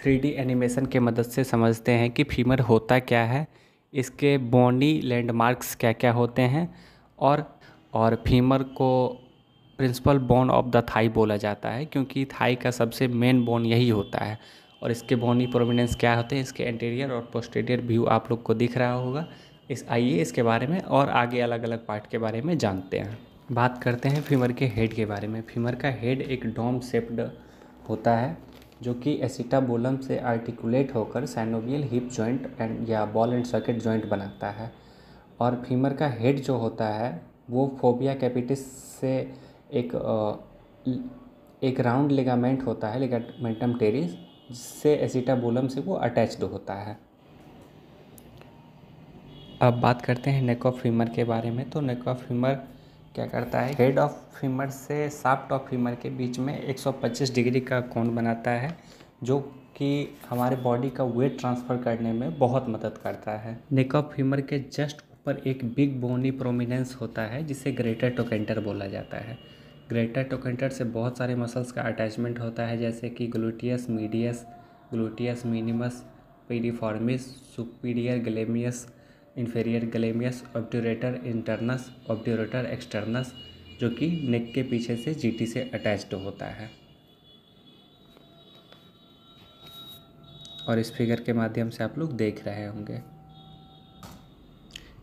3D animation के मदद से समझते हैं कि फीमर होता क्या है, इसके बोनी लैंडमार्क्स क्या क्या होते हैं और फीमर को principal bone of the thigh बोला जाता है क्योंकि थाई का सबसे मेन बोन यही होता है। और इसके बोनी प्रोमिनेंस क्या होते हैं, इसके एंटीरियर और पोस्टीरियर व्यू आप लोग को दिख रहा होगा। आइए इसके बारे में और आगे अलग अलग पार्ट के बारे में जानते हैं। बात करते हैं फीमर के हेड के बारे में। फीमर का हेड एक डोम शेप्ड होता है जो कि एसिटाबुलम से आर्टिकुलेट होकर साइनोवियल हिप जॉइंट एंड या बॉल एंड सॉकेट जॉइंट बनाता है। और फीमर का हेड जो होता है वो फोबिया कैपिटिस से एक राउंड लिगामेंट होता है, लिगामेंटम टेरिस, जिससे एसिटाबुलम से वो अटैच्ड होता है। अब बात करते हैं नेक ऑफ फीमर के बारे में। तो नेक ऑफ फीमर क्या करता है, हेड ऑफ फीमर से शाफ्ट ऑफ फीमर के बीच में 125 डिग्री का कोण बनाता है जो कि हमारे बॉडी का वेट ट्रांसफ़र करने में बहुत मदद करता है। नेक ऑफ फीमर के जस्ट ऊपर एक बिग बोनी प्रोमिनेंस होता है जिसे ग्रेटर टोकेंटर बोला जाता है। ग्रेटर टोकेंटर से बहुत सारे मसल्स का अटैचमेंट होता है जैसे कि gluteus medius, gluteus minimus, पीडिफॉर्मिस, superior ग्लेमियस, inferior ग्लेमियस, obturator internus, obturator एक्सटर्नस, जो कि नेक के पीछे से जीटी से अटैच्ड होता है। और इस फिगर के माध्यम से आप लोग देख रहे होंगे।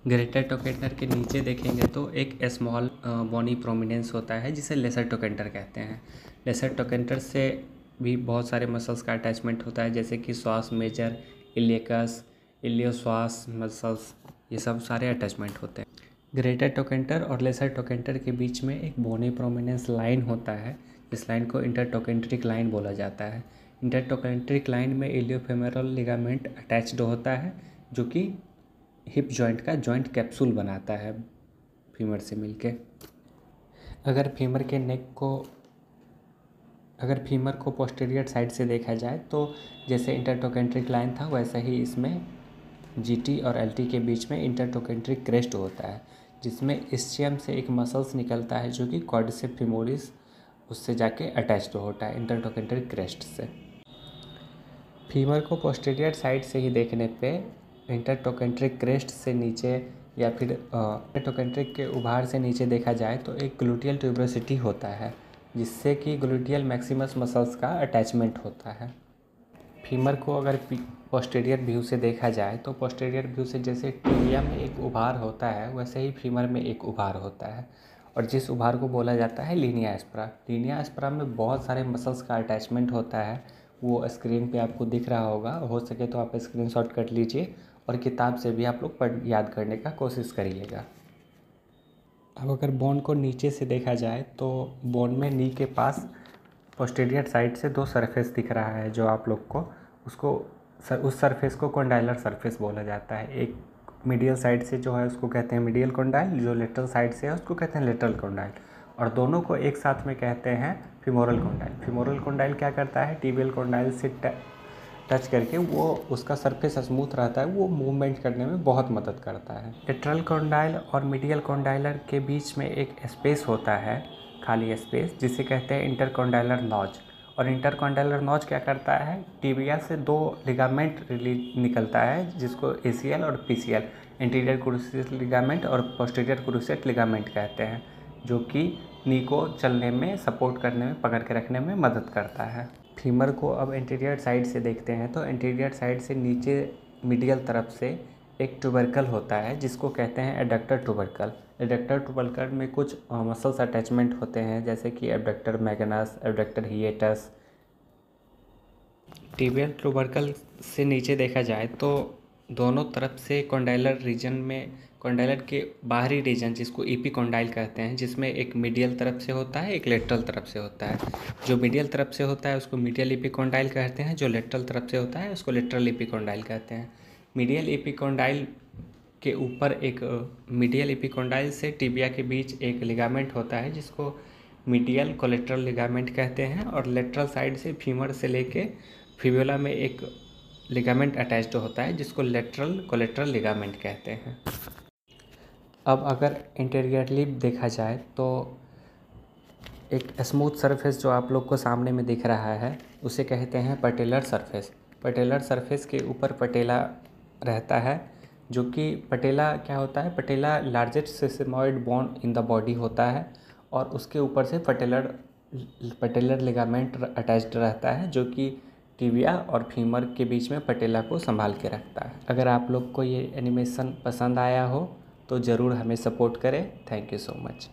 ग्रेटर टोकेंटर के नीचे देखेंगे तो एक स्मॉल बोनी प्रोमिनेंस होता है जिसे लेसर टोकेंटर कहते हैं। लेसर टोकेंटर से भी बहुत सारे मसल्स का अटैचमेंट होता है जैसे कि श्वास मेजर, इलियकस, इलियोश्वास मसल्स, ये सब सारे अटैचमेंट होते हैं। ग्रेटर टोकेंटर और लेसर टोकेंटर के बीच में एक बोनी प्रोमिनेंस लाइन होता है, इस लाइन को इंटरटोकेंट्रिक लाइन बोला जाता है। इंटरटोकेंट्रिक लाइन में इलियोफेमोरल लिगामेंट अटैच्ड होता है जो कि हिप जॉइंट का जॉइंट कैप्सूल बनाता है फीमर से मिलके। अगर फीमर को पोस्टीरियर साइड से देखा जाए तो जैसे इंटरटोकेंट्रिक लाइन था वैसे ही इसमें जीटी और एलटी के बीच में इंटरटोकेंट्रिक क्रेस्ट होता है जिसमें इस्चियम से एक मसल्स निकलता है जो कि क्वाड्रिसेप्स फीमोरिस उससे जाके अटैच्ड होता है इंटरटोकेंट्रिक क्रेस्ट से। फीमर को पोस्टीरियर साइड से ही देखने पे इंटरटोकेंट्रिक क्रेस्ट से नीचे या फिर इंटरटोकेंट्रिक के उभार से नीचे देखा जाए तो एक ग्लूटियल ट्यूबरोसिटी होता है जिससे कि ग्लूटियल मैक्सिमस मसल्स का अटैचमेंट होता है। फीमर को अगर पोस्टीरियर व्यू से देखा जाए तो पोस्टीरियर व्यू से जैसे टिबिया में एक उभार होता है वैसे ही फीमर में एक उभार होता है और जिस उभार को बोला जाता है लीनिया एस्परा। लीनिया एस्परा में बहुत सारे मसल्स का अटैचमेंट होता है, वो स्क्रीन पे आपको दिख रहा होगा, हो सके तो आप स्क्रीनशॉट कर लीजिए और किताब से भी आप लोग याद करने का कोशिश करिएगा। अब अगर बोन को नीचे से देखा जाए तो बोन में नी के पास पोस्टीरियर साइड से दो सरफेस दिख रहा है जो आप लोग को उस सरफेस को कॉन्डाइलर सरफेस बोला जाता है। एक मीडियल साइड से जो है उसको कहते हैं मीडियल कॉन्डाइल, जो लेटरल साइड से है उसको कहते हैं लेटरल कॉन्डाइल और दोनों को एक साथ में कहते हैं फीमोरल कॉन्डाइल। फीमोरल कॉन्डाइल क्या करता है, टिबियल कॉन्डाइल से टच करके वो उसका सरफेस स्मूथ रहता है, वो मूवमेंट करने में बहुत मदद करता है। लेटरल कॉन्डाइल और मीडियल कॉन्डाइलर के बीच में एक स्पेस होता है, खाली स्पेस, जिसे कहते हैं इंटरकॉन्डाइलर नॉच। और इंटरकॉन्डाइलर नॉच क्या करता है, टिबिया से दो लिगामेंट निकलता है जिसको एसीएल और पीसीएल, एंटीरियर क्रूसिएट लिगामेंट और पोस्टीरियर क्रूसिएट लिगामेंट कहते हैं, जो कि नी को चलने में, सपोर्ट करने में, पकड़ के रखने में मदद करता है। फीमर को अब एंटीरियर साइड से देखते हैं तो एंटीरियर साइड से नीचे मीडियल तरफ से एक ट्यूबरकल होता है जिसको कहते हैं एडक्टर ट्यूबरकल। एडक्टर ट्यूबरकल में कुछ मसल्स अटैचमेंट होते हैं जैसे कि abductor magnus, abductor hiatus. Tibial tubercle से नीचे देखा जाए तो दोनों तरफ से कॉन्डाइलर रीजन में, कॉन्डाइलर के बाहरी रीजन जिसको एपिकॉन्डाइल कहते हैं, जिसमें एक मीडियल तरफ से होता है, एक लेटरल तरफ से होता है। जो मीडियल तरफ से होता है उसको मीडियल एपिकॉन्डाइल कहते हैं, जो लेटरल तरफ से होता है उसको लेटरल एपिकॉन्डाइल कहते हैं। मीडियल एपिकॉन्डाइल के ऊपर एक मीडियल एपिकॉन्डाइल से टिबिया के बीच एक लिगामेंट होता है जिसको मीडियल कोलेट्रल लिगामेंट कहते हैं और लेटरल साइड से फीमर से लेके फिब्यूला में एक लिगामेंट अटैच्ड होता है जिसको लेटरल कोलेट्रल लिगामेंट कहते हैं। अब अगर इंटीरियरली देखा जाए तो एक स्मूथ सरफेस जो आप लोग को सामने में दिख रहा है उसे कहते हैं पैटेलर सरफेस। पटेलर सरफेस के ऊपर पटेला रहता है, जो कि पटेला क्या होता है, patella largest sesamoid bone in the body होता है और उसके ऊपर से पटेलर लिगामेंट अटैच्ड रहता है, जो कि टिबिया और फीमर के बीच में पटेला को संभाल के रखता है। अगर आप लोग को ये एनिमेशन पसंद आया हो तो ज़रूर हमें सपोर्ट करें। Thank you so much.